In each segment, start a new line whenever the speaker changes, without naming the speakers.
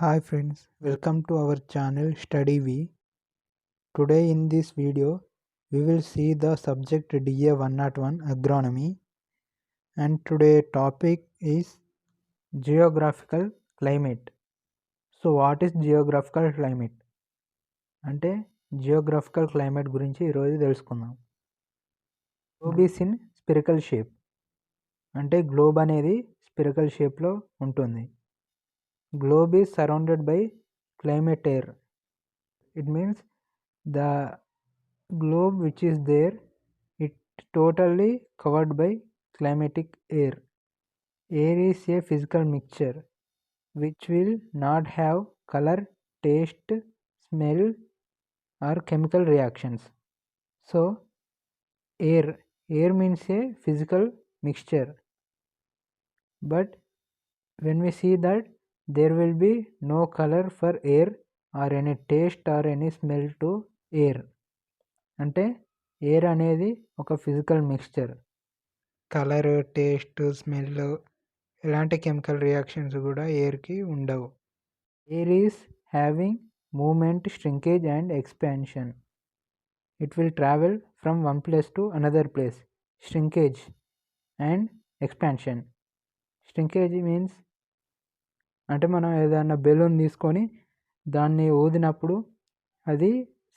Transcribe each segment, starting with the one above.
Hi friends, welcome to our channel StudyV. Today in this video, we will see the subject DA 101 Agronomy, and today topic is Geographical Climate. So what is Geographical Climate? అంటే Geographical Climate గురించి ఈరోజు తెలుసుకుందాం. Globe is in spherical shape. అంటే globe అనేది spherical షేప్లో ఉంటుంది. Globe is surrounded by climate air. It means the globe which is there, it totally covered by climatic air. Air is a physical mixture which will not have color, taste, smell or chemical reactions. So air means a physical mixture, but when we see that there will be no color for air or any taste or any smell to air. అంటే air అనేది ఒక physical mixture. Colour, taste, smell ఎలాంటి chemical reactions కూడా ఎయిర్కి ఉండవు. Air is having moment, shrinkage and expansion. It will travel from one place to another place. Shrinkage and expansion. Shrinkage means అంటే మనం ఏదైనా బెలూన్ తీసుకొని దాన్ని ఊదినప్పుడు అది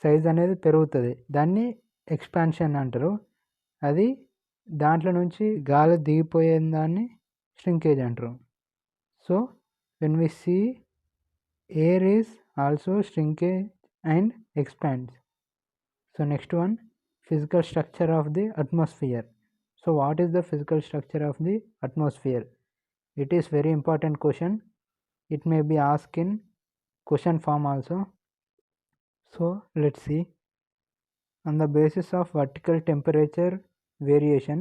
సైజ్ అనేది పెరుగుతుంది, దాన్ని ఎక్స్పాన్షన్ అంటారు. అది దాంట్లో నుంచి గాలి దిగిపోయే దాన్ని shrinkage అంటారు. So when we see air is also shrinkage and expands. So next one, physical structure of the atmosphere. So what is the physical structure of the atmosphere? It is very important question. It may be asked in question form also. So let's see. On the basis of vertical temperature variation,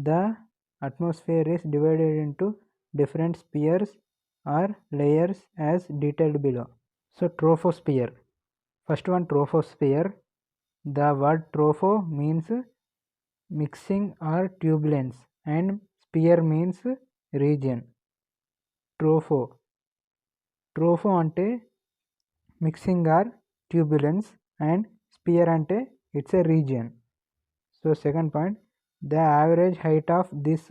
the atmosphere is divided into different spheres or layers as detailed below. So troposphere. First one, troposphere. The word tropho means mixing or turbulence and sphere means region. Tropho అంటే mixing or turbulence and sphere అంటే it's a region. So second point, the average height of this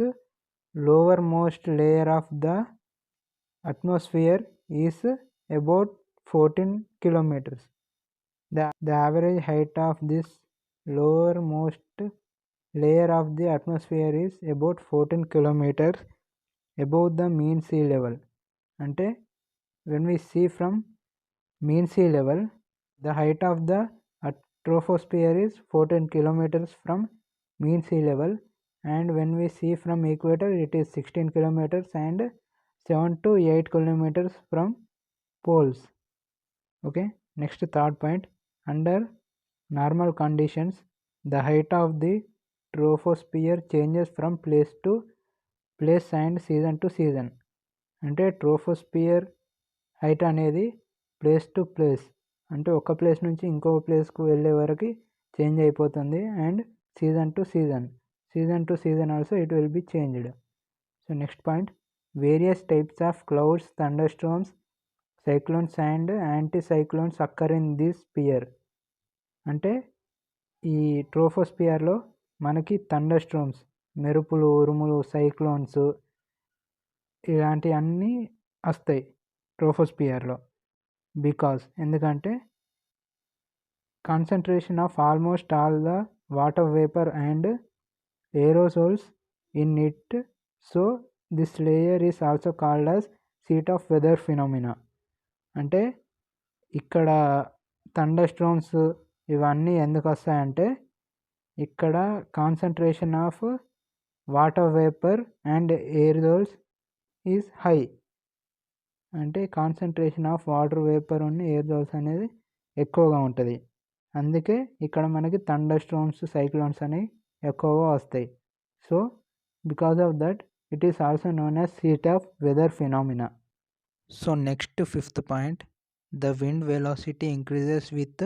lowermost layer of the atmosphere is about 14 kilometers. The average height of this lowermost layer of the atmosphere is about 14 kilometers above the mean sea level. అంటే when we see from mean sea level, the height of the troposphere is 14 kilometers from mean sea level, and when we see from equator it is 16 kilometers and 7 to 8 kilometers from poles. Okay, next third point, under normal conditions the height of the troposphere changes from place to place and season to season. అంటే troposphere height అనేది place to place, అంటే ఒక place నుంచి ఇంకొక ప్లేస్కు వెళ్ళే వరకు change అయిపోతుంది, and season to season also it will be changed. So next point, various types of clouds, thunder storms, cyclones and anti cyclones occur in this sphere. అంటే ఈ ట్రోపోస్పియర్లో మనకి థండర్ స్టార్మ్స్, మెరుపులు, ఉరుములు, సైక్లోన్స్ ఇలాంటివన్నీ వస్తాయి ట్రోపోస్పియర్లో. ఎందుకంటే concentration of almost all the water vapour and aerosols in it. So this layer is also called as seat of weather phenomena. అంటే ఇక్కడ థండర్ స్టార్మ్స్ ఇవన్నీ ఎందుకు వస్తాయంటే ఇక్కడ concentration of water vapour and aerosols is high. అంటే concentration of water vapour ఉన్న aerosols అనేది ఎక్కువగా ఉంటుంది, అందుకే ఇక్కడ మనకి థండర్ స్టార్మ్స్, సైక్లోన్స్ అనేవి ఎక్కువగా వస్తాయి. So because of that it is also known as seat of weather phenomena. So next fifth point, the wind velocity increases with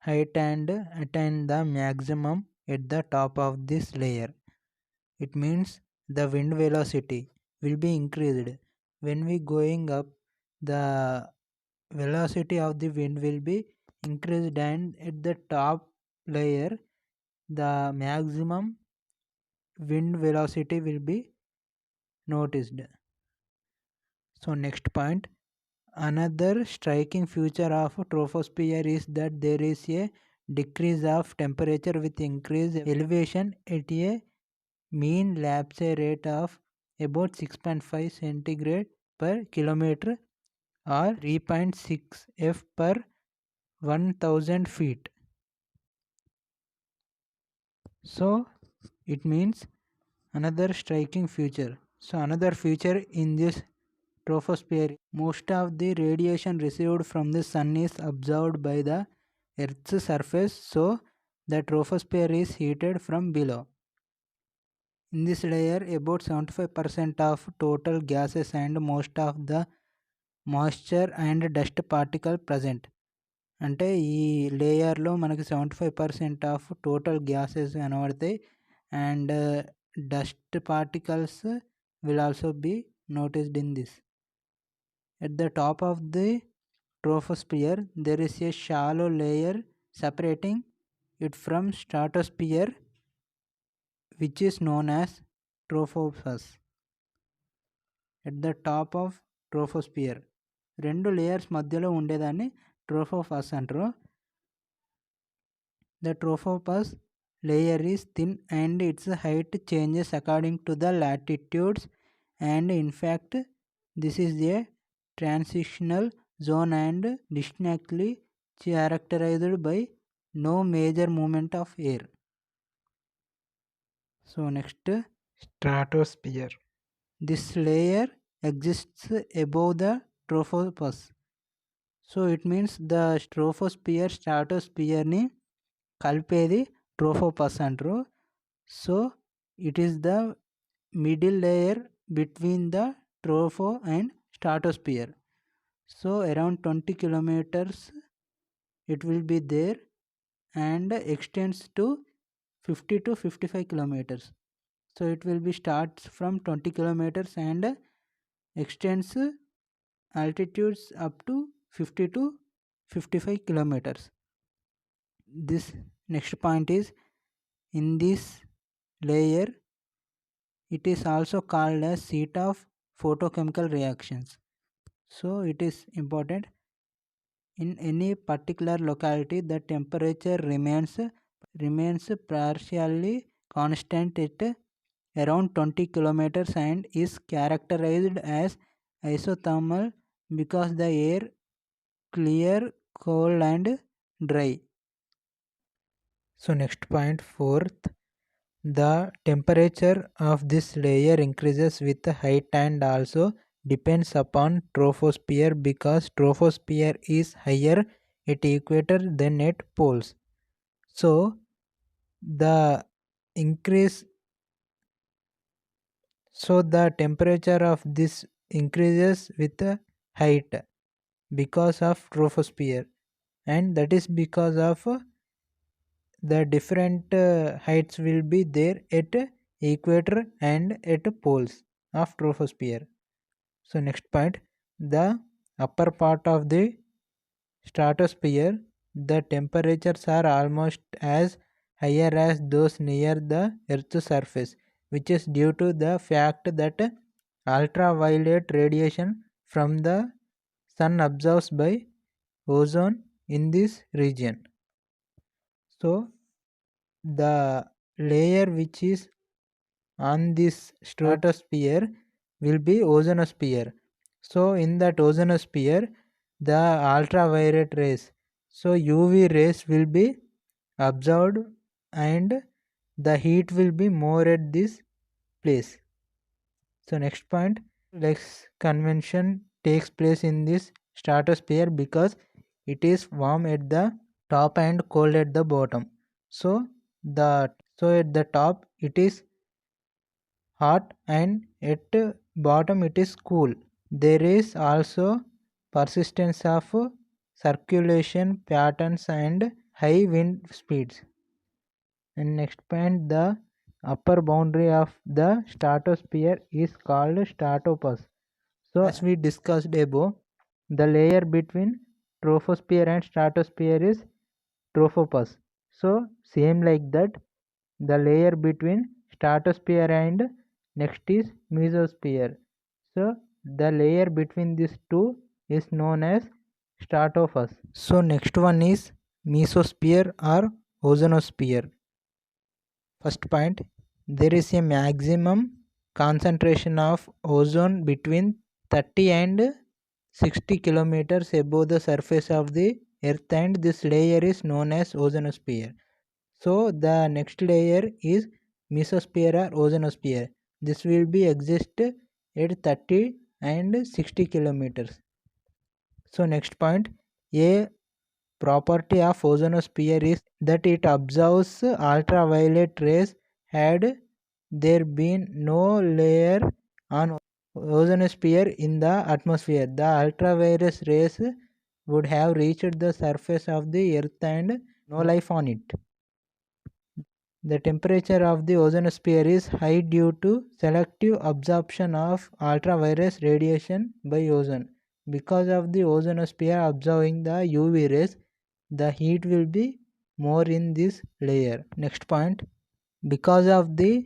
height and attain the maximum at the top of this layer. It means the wind velocity will be increased when we going up the velocity of the wind will be increased, and at the top layer the maximum wind velocity will be noticed. So next point, another striking feature of troposphere is that there is a decrease of temperature with increased elevation at a mean lapse rate of about 6.5 centigrade per kilometer or 3.6 F per 1000 feet. So it means another striking feature. So another feature in this troposphere, most of the radiation received from the sun is absorbed by the earth's surface, so the troposphere is heated from below. In this layer about 75% of total gases and most of the moisture and dust particle present. అంటే ఈ లేయర్లో మనకి 75% of total gases కనబడతాయి, and dust particles will also be noticed in this. At the top of the troposphere there is a shallow layer separating it from stratosphere, which is known as trophopause. At the top of troposphere రెండు layers మధ్యలో ఉండేదాన్ని ట్రోఫోపాస్ అంటారు. The trophopause layer is thin and its height changes according to the latitudes, and in fact this is a transitional zone and distinctly characterized by no major movement of air. So next, stratosphere. This layer exists above the trophopause. So it means the troposphere stratosphere ni కలిపేది tropopause అంటారు. So it is the middle layer between the tropo and stratosphere. So around 20 kilometers it will be there and extends to 50 to 55 kilometers. So it will be starts from 20 kilometers and extends altitudes up to 50 to 55 kilometers. This next point is, in this layer it is also called as seat of photochemical reactions. So it is important, in any particular locality the temperature remains partially constant at around 20 kilometers and is characterized as isothermal because the air clear, cold and dry. So next point, fourth, the temperature of this layer increases with height and also depends upon troposphere because troposphere is higher at equator than at poles. So the increase the temperature of this increases with height because of troposphere, and that is because of the different heights will be there at equator and at poles of troposphere. So next point, the upper part of the stratosphere, the temperatures are almost as higher as those near the earth's surface, which is due to the fact that ultraviolet radiation from the sun absorbs by ozone in this region. So the layer which is on this stratosphere will be ozonosphere. So in that ozonosphere the ultraviolet rays, so UV rays will be absorbed and the heat will be more at this place. So next point, less convection takes place in this stratosphere because it is warm at the top and cold at the bottom. So at the top it is hot and at bottom it is cool. There is also persistence of circulation patterns and high wind speeds. And next point, the upper boundary of the stratosphere is called stratopause. So as we discussed above, the layer between troposphere and stratosphere is tropopause. So same like that, the layer between stratosphere and next is mesosphere. So the layer between these two is known as stratopause. So next one is mesosphere or ozonosphere. First point, there is a maximum concentration of ozone between 30 and 60 kilometers above the surface of the earth, and this layer is known as ozonosphere. So the next layer is mesosphere or ozonosphere. This will be exist at 30 and 60 kilometers. So next point, a property of ozonosphere is that it absorbs ultraviolet rays. Had there been no layer on ozonosphere in the atmosphere, the ultraviolet rays would have reached the surface of the earth and no life on it. The temperature of the ozonosphere is high due to selective absorption of ultraviolet radiation by ozone. Because of the ozonosphere absorbing the UV rays, the heat will be more in this layer. Next point, because of the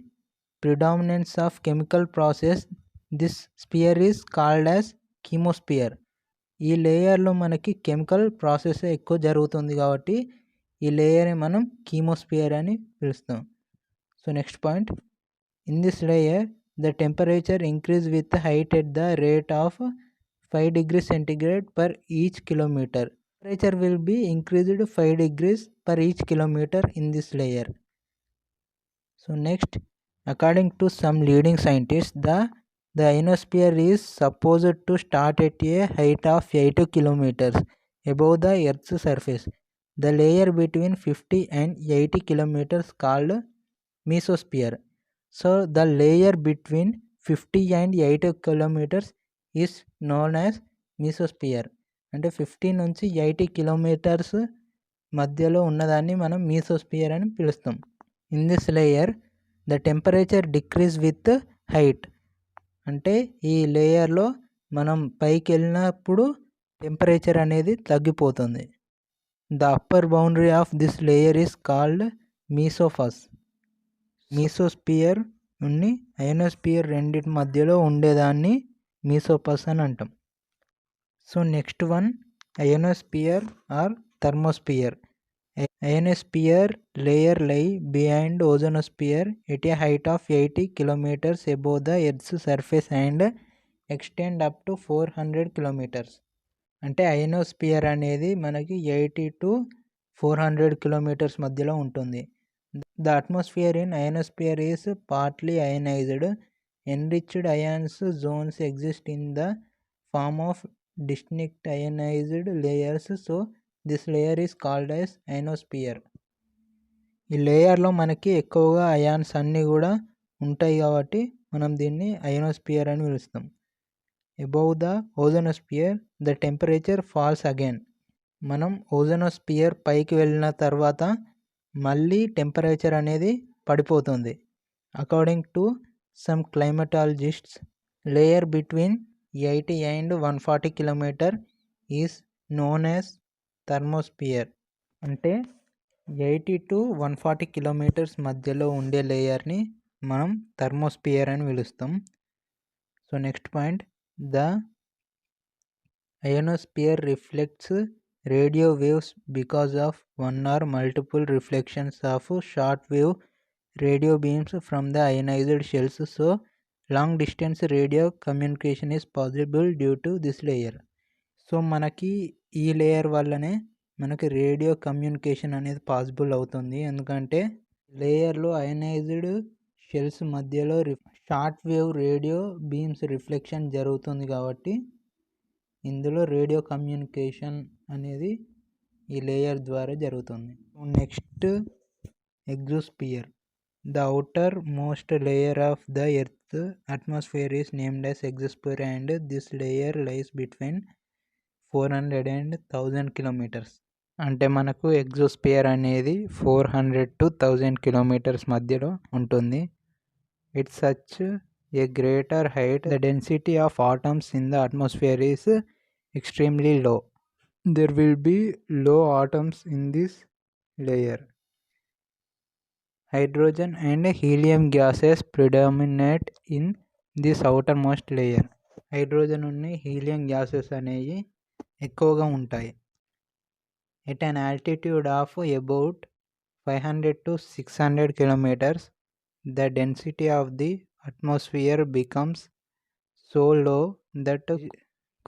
predominance of chemical process, this sphere is called as chemosphere. ఈ లేయర్లో మనకి chemical process ఎక్కువ జరుగుతుంది కాబట్టి ఈ లేయర్ని మనం కీమోస్పియర్ అని పిలుస్తాం. So next point, in this layer the temperature increase with height at the rate of 5 degrees centigrade per each kilometer. Temperature will be increased 5 degrees per each kilometer in this layer. So next, according to some leading scientists, the ionosphere is supposed to start at a height of 8 kilometers above the Earth's surface. The layer between 50 and 80 kilometers called mesosphere. So the layer between 50 and 80 kilometers is known as mesosphere. అంటే 50 నుంచి 80 kilometres మధ్యలో ఉన్నదాన్ని మనం mesosphere అని పిలుస్తాం. In this layer the temperature decrease with height. అంటే ఈ లేయర్లో మనం పైకి వెళ్ళినప్పుడు టెంపరేచర్ అనేది తగ్గిపోతుంది. The upper boundary of this layer is called mesopause. Mesosphere ఉన్ని అయోనోస్పియర్ రెండింటి మధ్యలో ఉండేదాన్ని మీసోపస్ అని అంటాం. So next one, ionosphere or thermosphere. Ionosphere layer lie behind ozonosphere at a height of 80 kilometers above the earth's surface and extend up to 400 kilometers. అంటే అయోనోస్పియర్ అనేది మనకి 80 to 400 kilometers మధ్యలో ఉంటుంది. The atmosphere in ionosphere is partly ionized. Enriched ions zones exist in the form of distinct ionized layers. So this layer is called as ionosphere. ఈ లేయర్లో మనకి ఎక్కువగా ions అన్నీ కూడా ఉంటాయి కాబట్టి మనం దీన్ని అయోనోస్పియర్ అని పిలుస్తాం. Above the ozonosphere the temperature falls again. మనం ఓజోనోస్పియర్ పైకి వెళ్ళిన తర్వాత మళ్ళీ టెంపరేచర్ అనేది పడిపోతుంది. According to some climatologists, layer between 80 and 140 kilometer is known as thermosphere. అంటే 80 to 140 kilometers మధ్యలో ఉండే లేయర్ని మనం థర్మోస్పియర్ అని పిలుస్తాం. So next point, the ionosphere reflects radio waves because of one or multiple reflections of short wave radio beams from the ionized shells. So long distance radio communication is possible due to this layer. So మనకి ఈ layer వల్లనే మనకి radio communication అనేది possible అవుతుంది. ఎందుకంటే లేయర్లో ionised shells మధ్యలో short wave radio beams reflection జరుగుతుంది కాబట్టి ఇందులో రేడియో కమ్యూనికేషన్ అనేది ఈ లేయర్ ద్వారా జరుగుతుంది. Next, exosphere. The outer most layer of the earth atmosphere is named as exosphere and this layer lies between 400 and 1000 kilometers. అంటే మనకు ఎగ్జోస్పియర్ అనేది 400 to 1000 kilometers మధ్యలో ఉంటుంది. It's such a greater height the density of atoms in the atmosphere is extremely low. There will be low atoms in this layer. Hydrogen and helium gases predominate in this outermost layer. Hydrogen ఉన్న helium gases అనేవి ఎక్కువగా ఉంటాయి. At an altitude of about 500 to 600 kilometers, the density of the atmosphere becomes so low that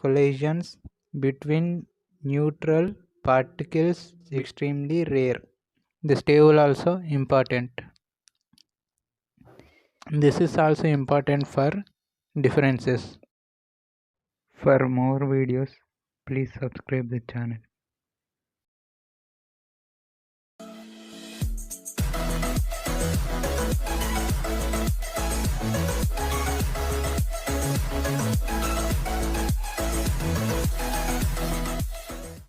collisions between neutral particles is extremely rare. This table also important. This is also important for differences. For more videos, please subscribe the channel.